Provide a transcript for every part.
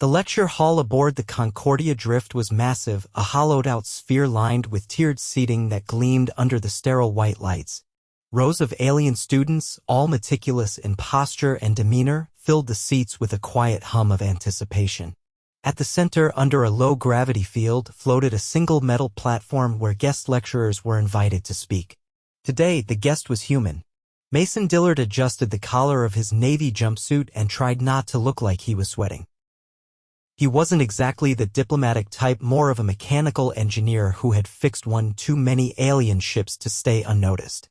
The lecture hall aboard the Concordia Drift was massive, a hollowed-out sphere lined with tiered seating that gleamed under the sterile white lights. Rows of alien students, all meticulous in posture and demeanor, filled the seats with a quiet hum of anticipation. At the center, under a low-gravity field, floated a single metal platform where guest lecturers were invited to speak. Today, the guest was human. Mason Dillard adjusted the collar of his navy jumpsuit and tried not to look like he was sweating. He wasn't exactly the diplomatic type, more of a mechanical engineer who had fixed one too many alien ships to stay unnoticed.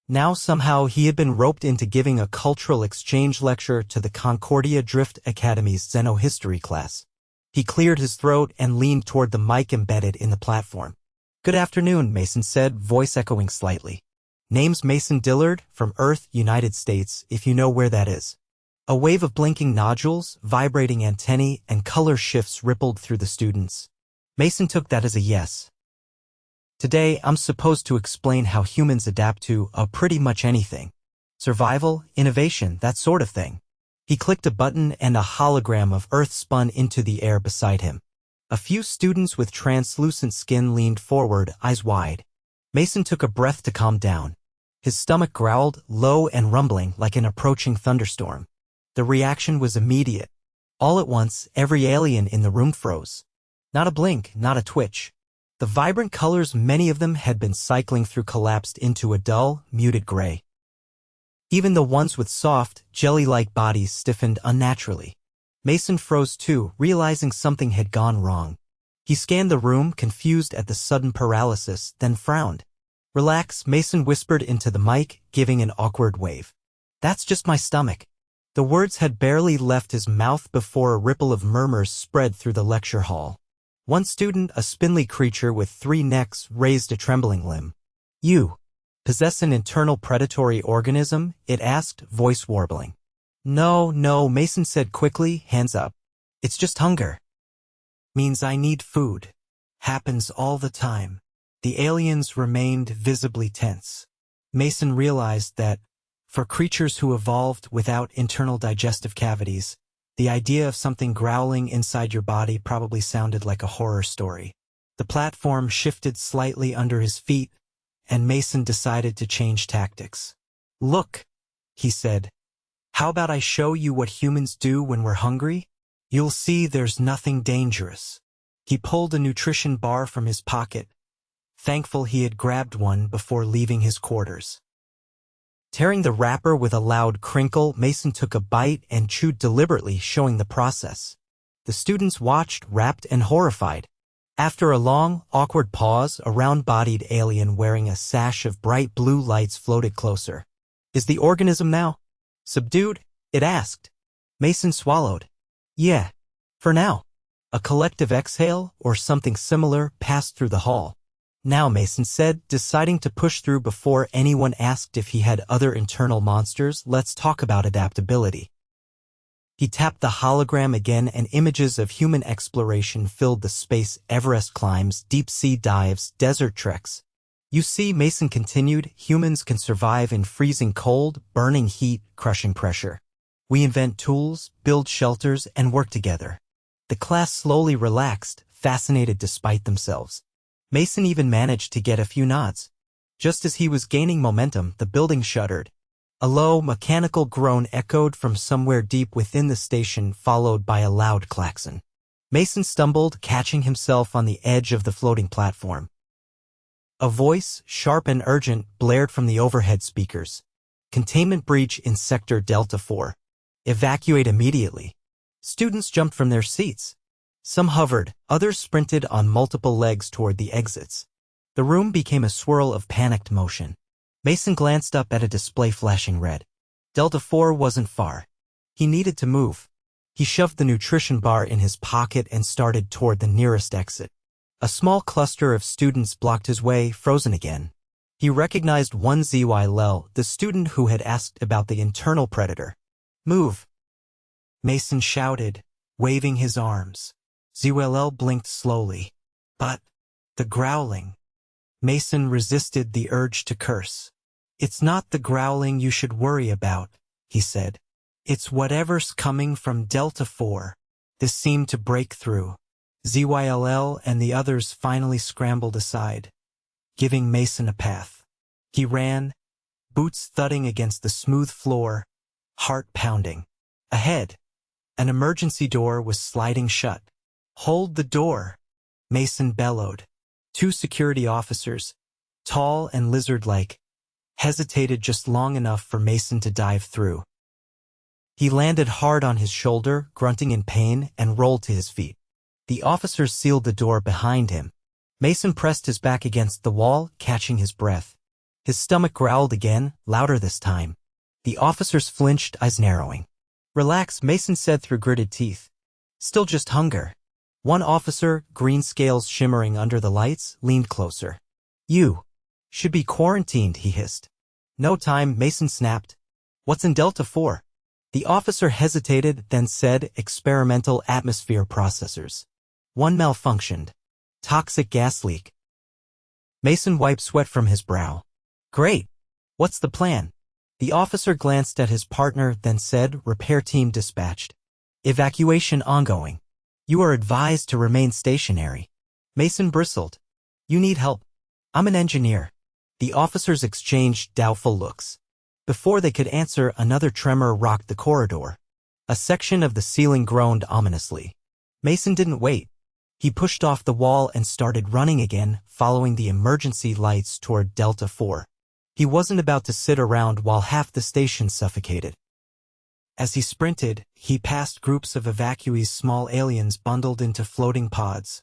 Now somehow he had been roped into giving a cultural exchange lecture to the Concordia Drift Academy's Xenohistory class. He cleared his throat and leaned toward the mic embedded in the platform. "Good afternoon," Mason said, voice echoing slightly. "Name's Mason Dillard, from Earth, United States, if you know where that is." A wave of blinking nodules, vibrating antennae, and color shifts rippled through the students. Mason took that as a yes. "Today, I'm supposed to explain how humans adapt to pretty much anything. Survival, innovation, that sort of thing." He clicked a button and a hologram of Earth spun into the air beside him. A few students with translucent skin leaned forward, eyes wide. Mason took a breath to calm down. His stomach growled, low and rumbling like an approaching thunderstorm. The reaction was immediate. All at once, every alien in the room froze. Not a blink, not a twitch. The vibrant colors, many of them had been cycling through, collapsed into a dull, muted gray. Even the ones with soft, jelly-like bodies stiffened unnaturally. Mason froze too, realizing something had gone wrong. He scanned the room, confused at the sudden paralysis, then frowned. "Relax," Mason whispered into the mic, giving an awkward wave. "That's just my stomach." The words had barely left his mouth before a ripple of murmurs spread through the lecture hall. One student, a spindly creature with 3 necks, raised a trembling limb. "You possess an internal predatory organism?" it asked, voice warbling. No, Mason said quickly, hands up. "It's just hunger. Means I need food. Happens all the time." The aliens remained visibly tense. Mason realized that, for creatures who evolved without internal digestive cavities, the idea of something growling inside your body probably sounded like a horror story. The platform shifted slightly under his feet, and Mason decided to change tactics. "Look," he said. "How about I show you what humans do when we're hungry? You'll see there's nothing dangerous." He pulled a nutrition bar from his pocket, thankful he had grabbed one before leaving his quarters. Tearing the wrapper with a loud crinkle, Mason took a bite and chewed deliberately, showing the process. The students watched, rapt and horrified. After a long, awkward pause, a round-bodied alien wearing a sash of bright blue lights floated closer. "Is the organism now subdued?" it asked. Mason swallowed. "Yeah, for now." A collective exhale, or something similar, passed through the hall. "Now," Mason said, deciding to push through before anyone asked if he had other internal monsters, "let's talk about adaptability." He tapped the hologram again, and images of human exploration filled the space: Everest climbs, deep-sea dives, desert treks. "You see," Mason continued, "humans can survive in freezing cold, burning heat, crushing pressure. We invent tools, build shelters, and work together." The class slowly relaxed, fascinated despite themselves. Mason even managed to get a few nods. Just as he was gaining momentum, the building shuddered. A low, mechanical groan echoed from somewhere deep within the station, followed by a loud klaxon. Mason stumbled, catching himself on the edge of the floating platform. A voice, sharp and urgent, blared from the overhead speakers. "Containment breach in Sector Delta 4. Evacuate immediately." Students jumped from their seats. Some hovered, others sprinted on multiple legs toward the exits. The room became a swirl of panicked motion. Mason glanced up at a display flashing red. Delta 4 wasn't far. He needed to move. He shoved the nutrition bar in his pocket and started toward the nearest exit. A small cluster of students blocked his way, frozen again. He recognized one Zyll, the student who had asked about the internal predator. "Move!" Mason shouted, waving his arms. Zyll blinked slowly. "But the growling." Mason resisted the urge to curse. "It's not the growling you should worry about," he said. "It's whatever's coming from Delta 4. This seemed to break through. Zyll and the others finally scrambled aside, giving Mason a path. He ran, boots thudding against the smooth floor, heart pounding. Ahead, an emergency door was sliding shut. "Hold the door," Mason bellowed. Two security officers, tall and lizard-like, hesitated just long enough for Mason to dive through. He landed hard on his shoulder, grunting in pain, and rolled to his feet. The officers sealed the door behind him. Mason pressed his back against the wall, catching his breath. His stomach growled again, louder this time. The officers flinched, eyes narrowing. "Relax," Mason said through gritted teeth. "Still just hunger." One officer, green scales shimmering under the lights, leaned closer. "You should be quarantined," he hissed. "No time," Mason snapped. "What's in Delta 4? The officer hesitated, then said, "Experimental atmosphere processors. One malfunctioned. Toxic gas leak." Mason wiped sweat from his brow. "Great. What's the plan?" The officer glanced at his partner, then said, "Repair team dispatched. Evacuation ongoing. You are advised to remain stationary." Mason bristled. "You need help. I'm an engineer." The officers exchanged doubtful looks. Before they could answer, another tremor rocked the corridor. A section of the ceiling groaned ominously. Mason didn't wait. He pushed off the wall and started running again, following the emergency lights toward Delta 4. He wasn't about to sit around while half the station suffocated. As he sprinted, he passed groups of evacuees, small aliens bundled into floating pods,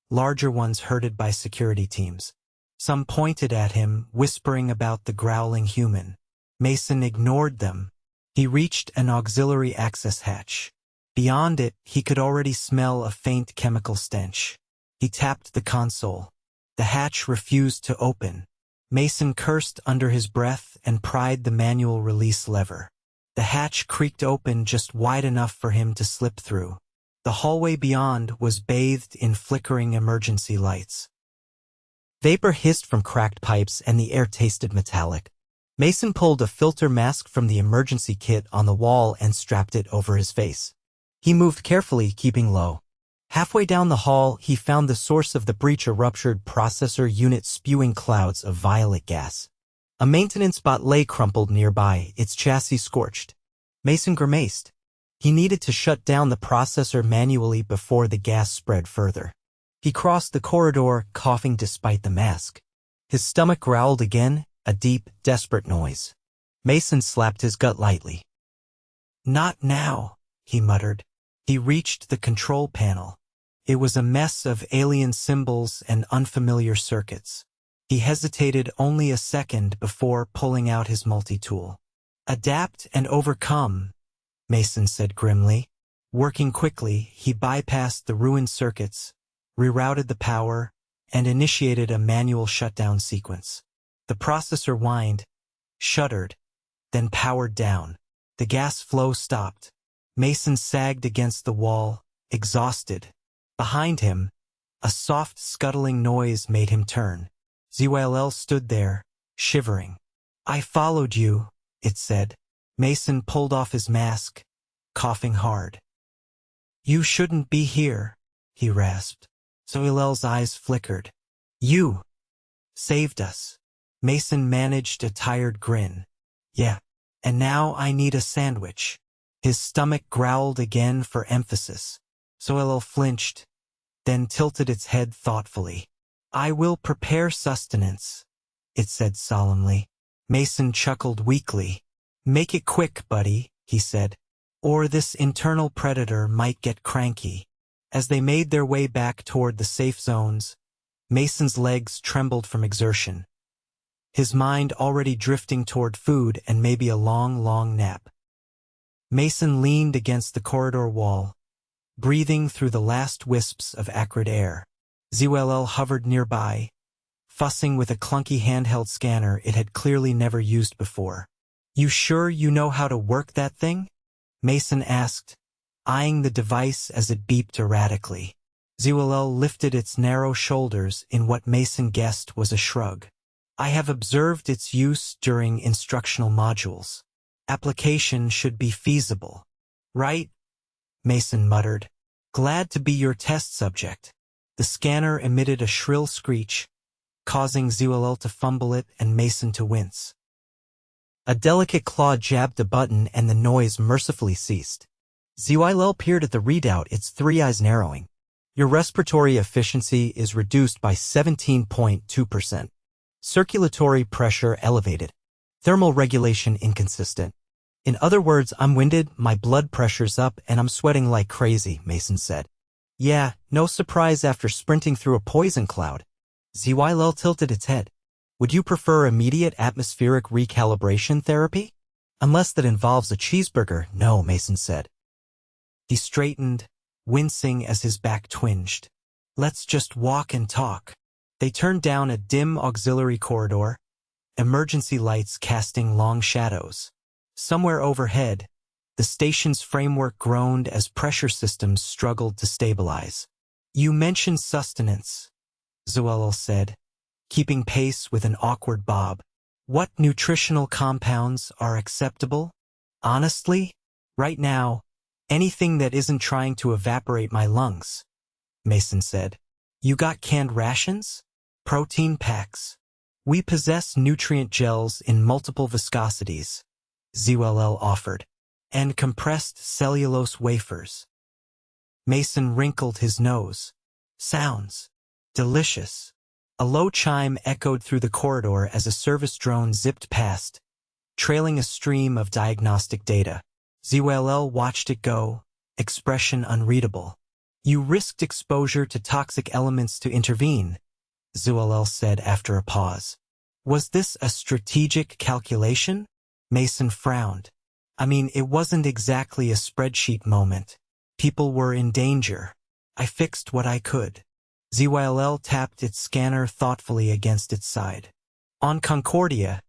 larger ones herded by security teams. Some pointed at him, whispering about the growling human. Mason ignored them. He reached an auxiliary access hatch. Beyond it, he could already smell a faint chemical stench. He tapped the console. The hatch refused to open. Mason cursed under his breath and pried the manual release lever. The hatch creaked open just wide enough for him to slip through. The hallway beyond was bathed in flickering emergency lights. Vapor hissed from cracked pipes and the air tasted metallic. Mason pulled a filter mask from the emergency kit on the wall and strapped it over his face. He moved carefully, keeping low. Halfway down the hall, he found the source of the breach, a ruptured processor unit spewing clouds of violet gas. A maintenance bot lay crumpled nearby, its chassis scorched. Mason grimaced. He needed to shut down the processor manually before the gas spread further. He crossed the corridor, coughing despite the mask. His stomach growled again, a deep, desperate noise. Mason slapped his gut lightly. "Not now," he muttered. He reached the control panel. It was a mess of alien symbols and unfamiliar circuits. He hesitated only a second before pulling out his multi-tool. "Adapt and overcome," Mason said grimly. Working quickly, he bypassed the ruined circuits, rerouted the power, and initiated a manual shutdown sequence. The processor whined, shuddered, then powered down. The gas flow stopped. Mason sagged against the wall, exhausted. Behind him, a soft scuttling noise made him turn. Zyll stood there, shivering. "I followed you," it said. Mason pulled off his mask, coughing hard. "You shouldn't be here," he rasped. Zyll's eyes flickered. "You saved us." Mason managed a tired grin. "Yeah, and now I need a sandwich." His stomach growled again for emphasis. Zyll flinched, then tilted its head thoughtfully. "I will prepare sustenance," it said solemnly. Mason chuckled weakly. "Make it quick, buddy," he said, "or this internal predator might get cranky." As they made their way back toward the safe zones, Mason's legs trembled from exertion, his mind already drifting toward food and maybe a long, long nap. Mason leaned against the corridor wall, breathing through the last wisps of acrid air. Zyll hovered nearby, fussing with a clunky handheld scanner it had clearly never used before. "You sure you know how to work that thing?" Mason asked, eyeing the device as it beeped erratically. Zyll lifted its narrow shoulders in what Mason guessed was a shrug. "I have observed its use during instructional modules. Application should be feasible." "Right?" Mason muttered. Glad to be your test subject. The scanner emitted a shrill screech, causing Zyll to fumble it and Mason to wince. A delicate claw jabbed the button and the noise mercifully ceased. Zyll peered at the readout, its three eyes narrowing. Your respiratory efficiency is reduced by 17.2%. Circulatory pressure elevated. Thermal regulation inconsistent. In other words, I'm winded, my blood pressure's up, and I'm sweating like crazy, Mason said. Yeah, no surprise after sprinting through a poison cloud. Zyll tilted its head. Would you prefer immediate atmospheric recalibration therapy? Unless that involves a cheeseburger, no, Mason said. He straightened, wincing as his back twinged. Let's just walk and talk. They turned down a dim auxiliary corridor, emergency lights casting long shadows. Somewhere overhead, the station's framework groaned as pressure systems struggled to stabilize. You mentioned sustenance, Zyll said, keeping pace with an awkward bob. What nutritional compounds are acceptable? Honestly, right now, anything that isn't trying to evaporate my lungs, Mason said. You got canned rations? Protein packs. We possess nutrient gels in multiple viscosities, Zyll offered, and compressed cellulose wafers. Mason wrinkled his nose. Sounds delicious. A low chime echoed through the corridor as a service drone zipped past, trailing a stream of diagnostic data. Zyll watched it go, expression unreadable. You risked exposure to toxic elements to intervene, Zyll said after a pause. Was this a strategic calculation? Mason frowned. I mean, it wasn't exactly a spreadsheet moment. People were in danger. I fixed what I could. Zyll tapped its scanner thoughtfully against its side. On Concordia,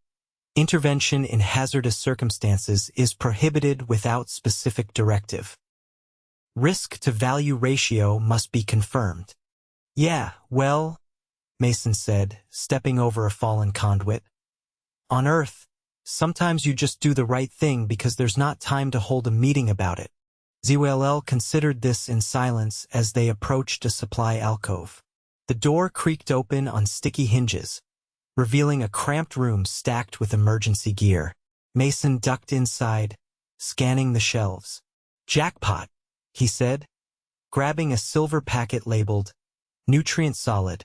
intervention in hazardous circumstances is prohibited without specific directive. Risk-to-value ratio must be confirmed. Yeah, well, Mason said, stepping over a fallen conduit. On Earth, sometimes you just do the right thing because there's not time to hold a meeting about it. Zyll considered this in silence as they approached a supply alcove. The door creaked open on sticky hinges, revealing a cramped room stacked with emergency gear. Mason ducked inside, scanning the shelves. Jackpot, he said, grabbing a silver packet labeled Nutrient Solid,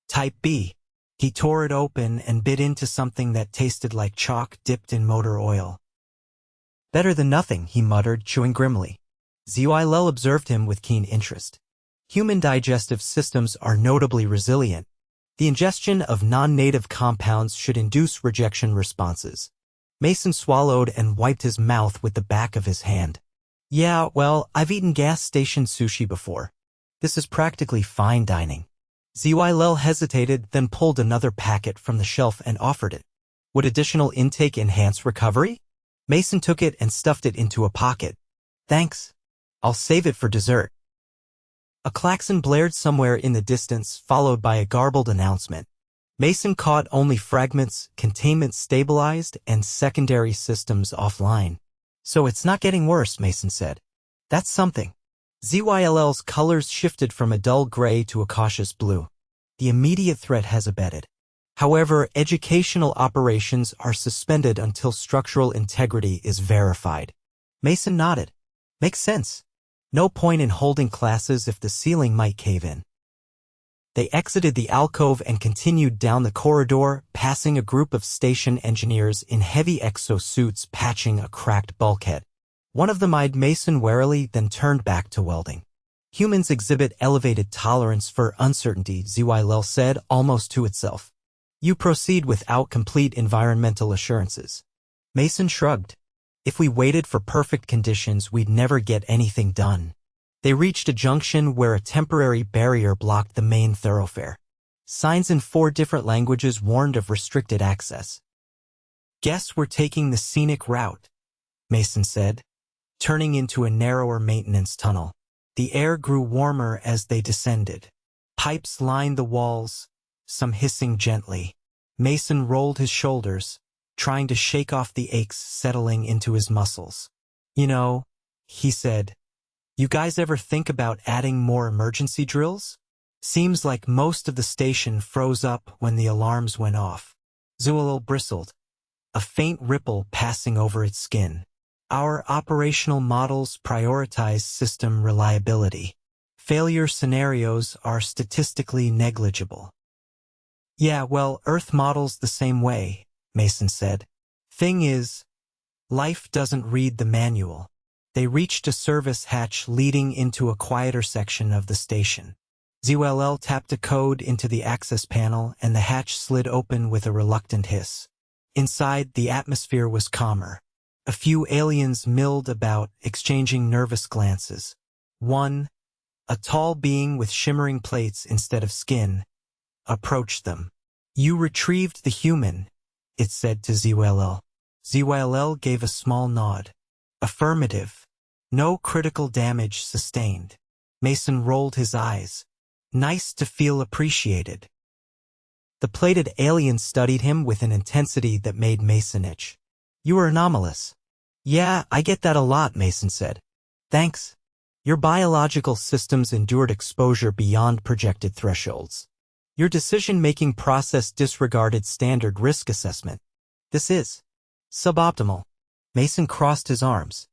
Type B. He tore it open and bit into something that tasted like chalk dipped in motor oil. Better than nothing, he muttered, chewing grimly. Zyll observed him with keen interest. Human digestive systems are notably resilient. The ingestion of non-native compounds should induce rejection responses. Mason swallowed and wiped his mouth with the back of his hand. Yeah, well, I've eaten gas station sushi before. This is practically fine dining. Zyll hesitated, then pulled another packet from the shelf and offered it. Would additional intake enhance recovery? Mason took it and stuffed it into a pocket. Thanks. I'll save it for dessert. A klaxon blared somewhere in the distance, followed by a garbled announcement. Mason caught only fragments, containment stabilized, and secondary systems offline. So it's not getting worse, Mason said. That's something. Zyll's colors shifted from a dull gray to a cautious blue. The immediate threat has abated. However, educational operations are suspended until structural integrity is verified. Mason nodded. Makes sense. No point in holding classes if the ceiling might cave in. They exited the alcove and continued down the corridor, passing a group of station engineers in heavy exosuits patching a cracked bulkhead. One of them eyed Mason warily, then turned back to welding. Humans exhibit elevated tolerance for uncertainty, Zyll said, almost to itself. You proceed without complete environmental assurances. Mason shrugged. If we waited for perfect conditions, we'd never get anything done. They reached a junction where a temporary barrier blocked the main thoroughfare. Signs in 4 different languages warned of restricted access. Guess we're taking the scenic route, Mason said, turning into a narrower maintenance tunnel. The air grew warmer as they descended. Pipes lined the walls, some hissing gently. Mason rolled his shoulders, trying to shake off the aches settling into his muscles. You know, he said, You guys ever think about adding more emergency drills? Seems like most of the station froze up when the alarms went off. Zyll bristled, a faint ripple passing over its skin. Our operational models prioritize system reliability. Failure scenarios are statistically negligible. Yeah, well, Earth models the same way, Mason said. Thing is, life doesn't read the manual. They reached a service hatch leading into a quieter section of the station. Zyll tapped a code into the access panel and the hatch slid open with a reluctant hiss. Inside, the atmosphere was calmer. A few aliens milled about, exchanging nervous glances. One, a tall being with shimmering plates instead of skin, approached them. You retrieved the human, it said to Zyll. Zyll gave a small nod. Affirmative. No critical damage sustained. Mason rolled his eyes. Nice to feel appreciated. The plated alien studied him with an intensity that made Mason itch. You are anomalous. Yeah, I get that a lot, Mason said. Thanks. Your biological systems endured exposure beyond projected thresholds. Your decision-making process disregarded standard risk assessment. This is suboptimal. Mason crossed his arms.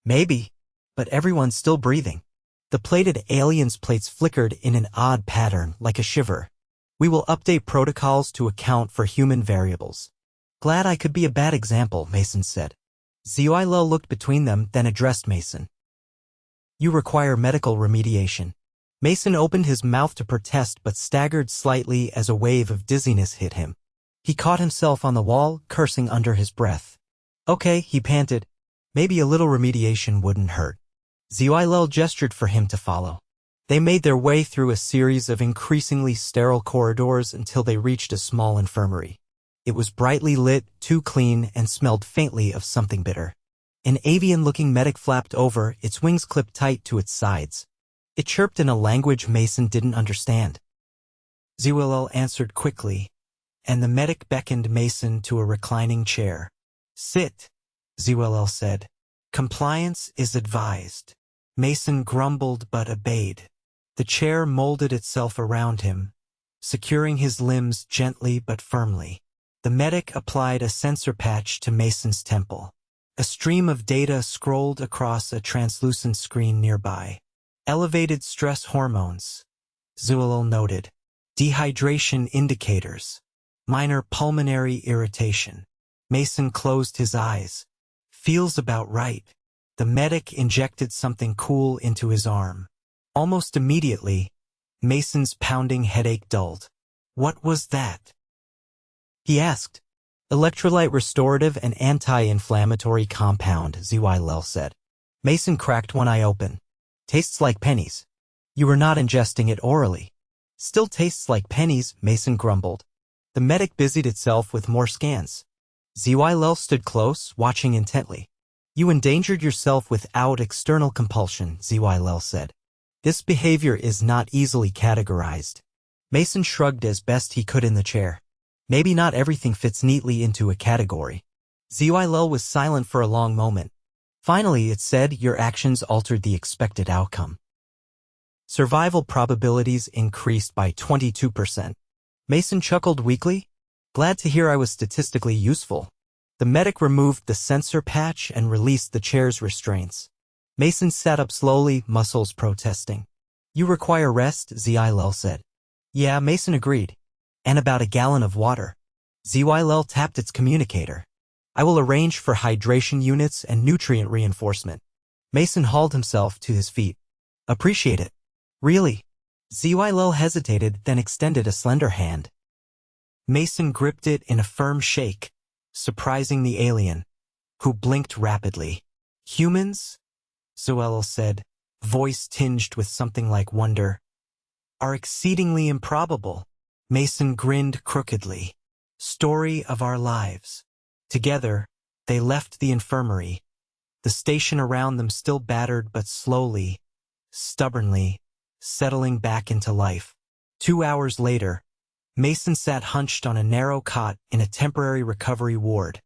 Maybe, but everyone's still breathing. The plated alien's plates flickered in an odd pattern, like a shiver. We will update protocols to account for human variables. Glad I could be a bad example, Mason said. Zyll looked between them, then addressed Mason. You require medical remediation. Mason opened his mouth to protest but staggered slightly as a wave of dizziness hit him. He caught himself on the wall, cursing under his breath. Okay, he panted. Maybe a little remediation wouldn't hurt. Zyll gestured for him to follow. They made their way through a series of increasingly sterile corridors until they reached a small infirmary. It was brightly lit, too clean, and smelled faintly of something bitter. An avian-looking medic flapped over, its wings clipped tight to its sides. It chirped in a language Mason didn't understand. Zyll answered quickly, and the medic beckoned Mason to a reclining chair. Sit, Zyll said. Compliance is advised. Mason grumbled but obeyed. The chair molded itself around him, securing his limbs gently but firmly. The medic applied a sensor patch to Mason's temple. A stream of data scrolled across a translucent screen nearby. Elevated stress hormones, Zyll noted. Dehydration indicators. Minor pulmonary irritation. Mason closed his eyes. Feels about right. The medic injected something cool into his arm. Almost immediately, Mason's pounding headache dulled. What was that? He asked. Electrolyte restorative and anti-inflammatory compound, Zyll said. Mason cracked one eye open. Tastes like pennies. You were not ingesting it orally. Still tastes like pennies, Mason grumbled. The medic busied itself with more scans. Zyll stood close, watching intently. You endangered yourself without external compulsion, Zyll said. This behavior is not easily categorized. Mason shrugged as best he could in the chair. Maybe not everything fits neatly into a category. Zyll was silent for a long moment. Finally, it said, your actions altered the expected outcome. Survival probabilities increased by 22%. Mason chuckled weakly. Glad to hear I was statistically useful. The medic removed the sensor patch and released the chair's restraints. Mason sat up slowly, muscles protesting. You require rest, Zyll said. Yeah, Mason agreed. And about a gallon of water. Zyll tapped its communicator. I will arrange for hydration units and nutrient reinforcement. Mason hauled himself to his feet. Appreciate it. Really? Zyll hesitated, then extended a slender hand. Mason gripped it in a firm shake, surprising the alien, who blinked rapidly. Humans? Zyll said, voice tinged with something like wonder. Are exceedingly improbable. Mason grinned crookedly. Story of our lives. Together, they left the infirmary, the station around them still battered but slowly, stubbornly, settling back into life. 2 hours later, Mason sat hunched on a narrow cot in a temporary recovery ward.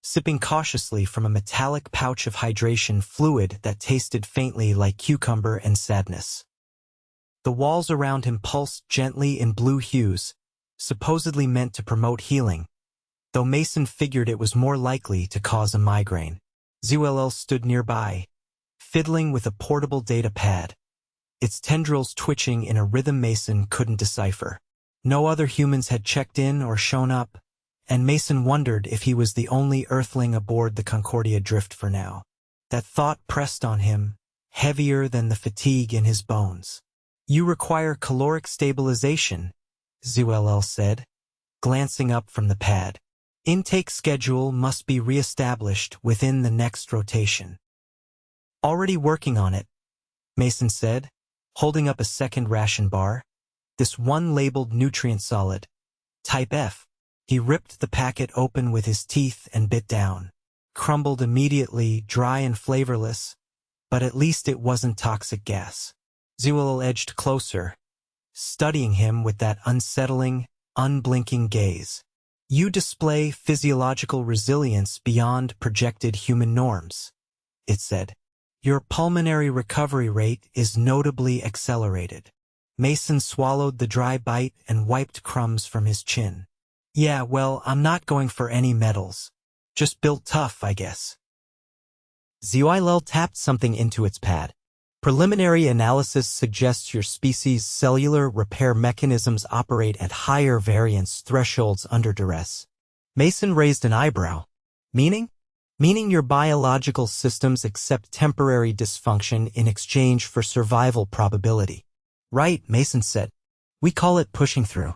sipping cautiously from a metallic pouch of hydration fluid that tasted faintly like cucumber and sadness. The walls around him pulsed gently in blue hues, supposedly meant to promote healing, though Mason figured it was more likely to cause a migraine. Zyll stood nearby, fiddling with a portable data pad, its tendrils twitching in a rhythm Mason couldn't decipher. No other humans had checked in or shown up, and Mason wondered if he was the only Earthling aboard the Concordia Drift for now. That thought pressed on him, heavier than the fatigue in his bones. "You require caloric stabilization," Zyll said, glancing up from the pad. "Intake schedule must be re-established within the next rotation." "Already working on it," Mason said, holding up a second ration bar. This one labeled nutrient solid, type F. He ripped the packet open with his teeth and bit down. Crumbled immediately, dry and flavorless, but at least it wasn't toxic gas. Zyll edged closer, studying him with that unsettling, unblinking gaze. "You display physiological resilience beyond projected human norms," it said. "Your pulmonary recovery rate is notably accelerated." Mason swallowed the dry bite and wiped crumbs from his chin. "Yeah, well, I'm not going for any medals. Just built tough, I guess." Zyll tapped something into its pad. "Preliminary analysis suggests your species' cellular repair mechanisms operate at higher variance thresholds under duress." Mason raised an eyebrow. "Meaning?" "Meaning your biological systems accept temporary dysfunction in exchange for survival probability." "Right," Mason said. "We call it pushing through."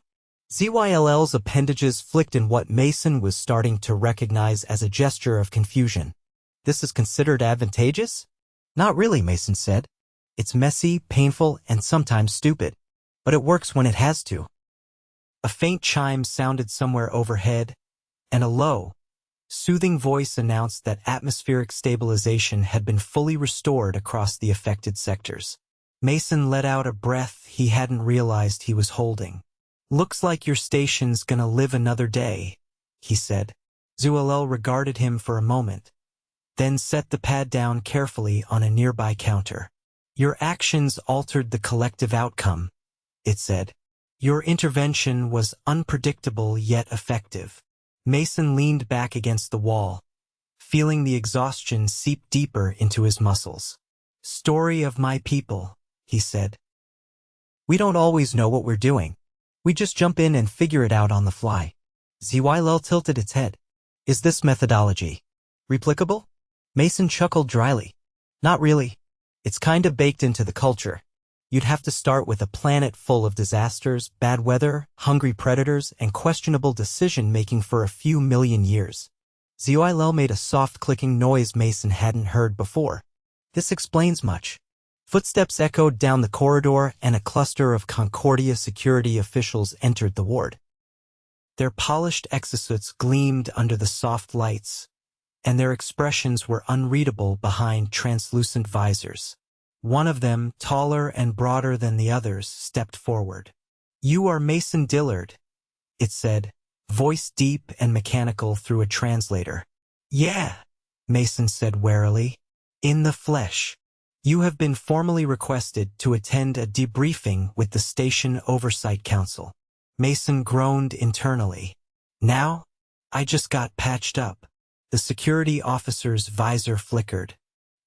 Zyll's appendages flicked in what Mason was starting to recognize as a gesture of confusion. "This is considered advantageous?" "Not really," Mason said. "It's messy, painful, and sometimes stupid. But it works when it has to." A faint chime sounded somewhere overhead, and a low, soothing voice announced that atmospheric stabilization had been fully restored across the affected sectors. Mason let out a breath he hadn't realized he was holding. "Looks like your station's gonna live another day," he said. Zyll regarded him for a moment, then set the pad down carefully on a nearby counter. "Your actions altered the collective outcome," it said. "Your intervention was unpredictable yet effective." Mason leaned back against the wall, feeling the exhaustion seep deeper into his muscles. "Story of my people," he said. "We don't always know what we're doing. We just jump in and figure it out on the fly." Zyll tilted its head. "Is this methodology replicable?" Mason chuckled dryly. "Not really. It's kind of baked into the culture. You'd have to start with a planet full of disasters, bad weather, hungry predators, and questionable decision-making for a few million years." Zyll made a soft clicking noise Mason hadn't heard before. "This explains much." Footsteps echoed down the corridor, and a cluster of Concordia security officials entered the ward. Their polished exosuits gleamed under the soft lights, and their expressions were unreadable behind translucent visors. One of them, taller and broader than the others, stepped forward. "You are Mason Dillard," it said, voice deep and mechanical through a translator. "Yeah," Mason said warily. "In the flesh. You have been formally requested to attend a debriefing with the Station Oversight Council." Mason groaned internally. "Now? I just got patched up." The security officer's visor flickered.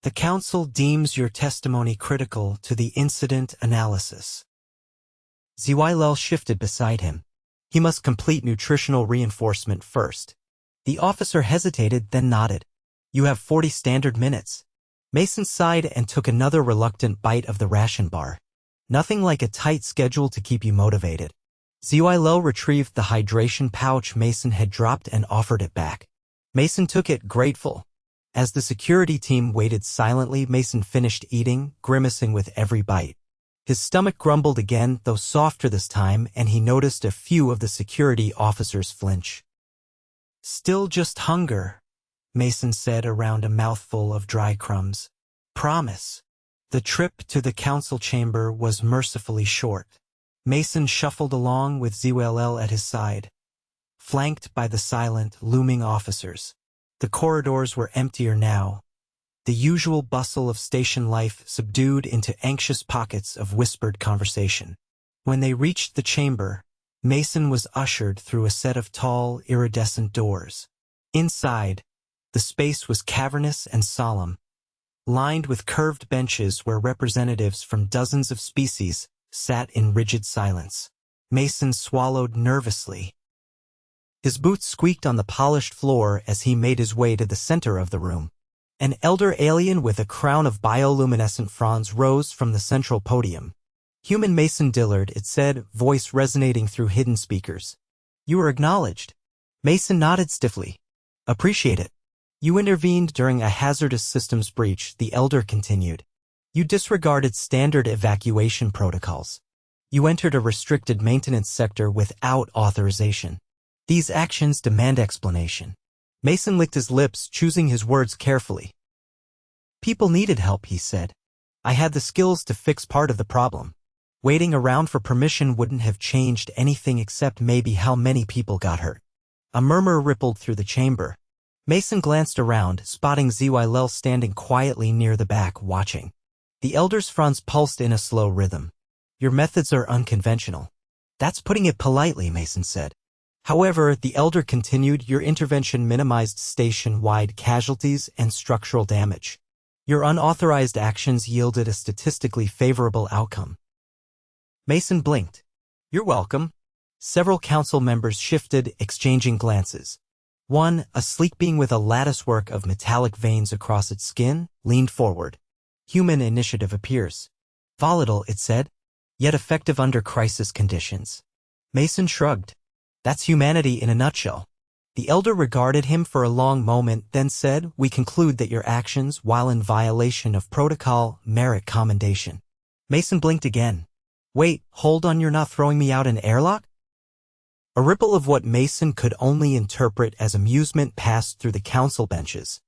"The council deems your testimony critical to the incident analysis." Zyll shifted beside him. He must complete nutritional reinforcement first. The officer hesitated, then nodded. "You have 40 standard minutes." Mason sighed and took another reluctant bite of the ration bar. Nothing like a tight schedule to keep you motivated. Zyll retrieved the hydration pouch Mason had dropped and offered it back. Mason took it, grateful. As the security team waited silently, Mason finished eating, grimacing with every bite. His stomach grumbled again, though softer this time, and he noticed a few of the security officers flinch. "Still just hunger," Mason said around a mouthful of dry crumbs. "Promise." The trip to the council chamber was mercifully short. Mason shuffled along with Zyll at his side, flanked by the silent, looming officers. The corridors were emptier now, the usual bustle of station life subdued into anxious pockets of whispered conversation. When they reached the chamber, Mason was ushered through a set of tall, iridescent doors. Inside, the space was cavernous and solemn, lined with curved benches where representatives from dozens of species sat in rigid silence. Mason swallowed nervously. His boots squeaked on the polished floor as he made his way to the center of the room. An elder alien with a crown of bioluminescent fronds rose from the central podium. "Human Mason Dillard," it said, voice resonating through hidden speakers. "You are acknowledged." Mason nodded stiffly. "Appreciate it." "You intervened during a hazardous systems breach," the elder continued. "You disregarded standard evacuation protocols. You entered a restricted maintenance sector without authorization. These actions demand explanation." Mason licked his lips, choosing his words carefully. "People needed help," he said. "I had the skills to fix part of the problem. Waiting around for permission wouldn't have changed anything except maybe how many people got hurt." A murmur rippled through the chamber. Mason glanced around, spotting Zyll standing quietly near the back, watching. The elder's fronts pulsed in a slow rhythm. "Your methods are unconventional." "That's putting it politely," Mason said. "However," the elder continued, "your intervention minimized station-wide casualties and structural damage. Your unauthorized actions yielded a statistically favorable outcome." Mason blinked. "You're welcome." Several council members shifted, exchanging glances. One, a sleek being with a latticework of metallic veins across its skin, leaned forward. "Human initiative appears volatile," it said, "yet effective under crisis conditions." Mason shrugged. "That's humanity in a nutshell." The elder regarded him for a long moment, then said, "We conclude that your actions, while in violation of protocol, merit commendation." Mason blinked again. "Wait, hold on, you're not throwing me out an airlock?" A ripple of what Mason could only interpret as amusement passed through the council benches.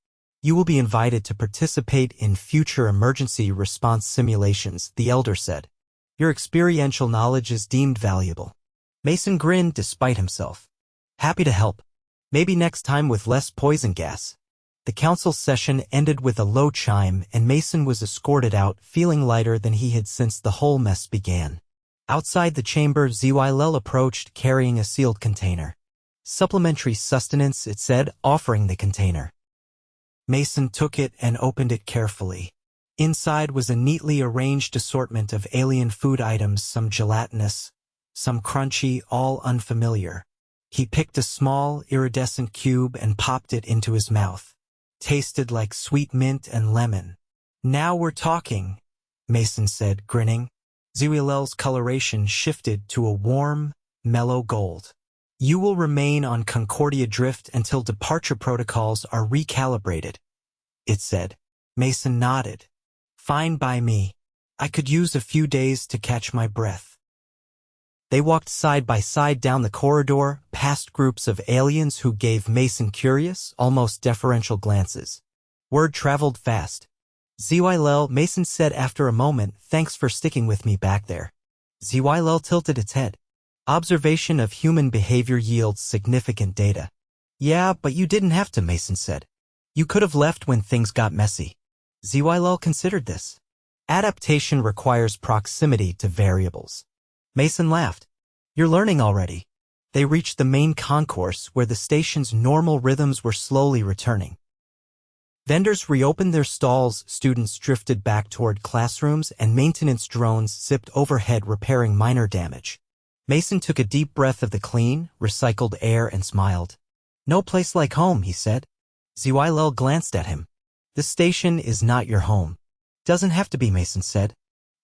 "You will be invited to participate in future emergency response simulations," the elder said. "Your experiential knowledge is deemed valuable." Mason grinned despite himself. "Happy to help. Maybe next time with less poison gas." The council session ended with a low chime, and Mason was escorted out, feeling lighter than he had since the whole mess began. Outside the chamber, Zyll approached, carrying a sealed container. "Supplementary sustenance," it said, offering the container. Mason took it and opened it carefully. Inside was a neatly arranged assortment of alien food items, some gelatinous, some crunchy, all unfamiliar. He picked a small, iridescent cube and popped it into his mouth. Tasted like sweet mint and lemon. "Now we're talking," Mason said, grinning. Zyll's coloration shifted to a warm, mellow gold. "You will remain on Concordia Drift until departure protocols are recalibrated," it said. Mason nodded. "Fine by me. I could use a few days to catch my breath." They walked side by side down the corridor, past groups of aliens who gave Mason curious, almost deferential glances. Word traveled fast. "Zyll," Mason said after a moment, "thanks for sticking with me back there." Zyll tilted its head. "Observation of human behavior yields significant data." "Yeah, but you didn't have to," Mason said. "You could have left when things got messy." Zyll considered this. "Adaptation requires proximity to variables." Mason laughed. "You're learning already." They reached the main concourse, where the station's normal rhythms were slowly returning. Vendors reopened their stalls, students drifted back toward classrooms, and maintenance drones zipped overhead repairing minor damage. Mason took a deep breath of the clean, recycled air and smiled. "No place like home," he said. Zyll glanced at him. "This station is not your home." "Doesn't have to be," Mason said.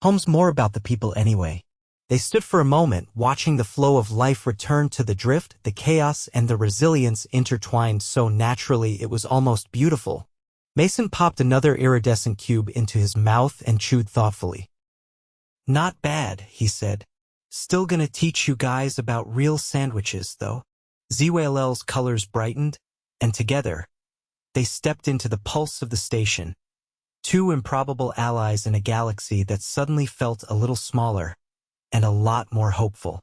"Home's more about the people anyway." They stood for a moment, watching the flow of life return to the drift, the chaos and the resilience intertwined so naturally it was almost beautiful. Mason popped another iridescent cube into his mouth and chewed thoughtfully. "Not bad," he said. "Still gonna teach you guys about real sandwiches, though." Zyll's colors brightened, and together, they stepped into the pulse of the station. Two improbable allies in a galaxy that suddenly felt a little smaller and a lot more hopeful.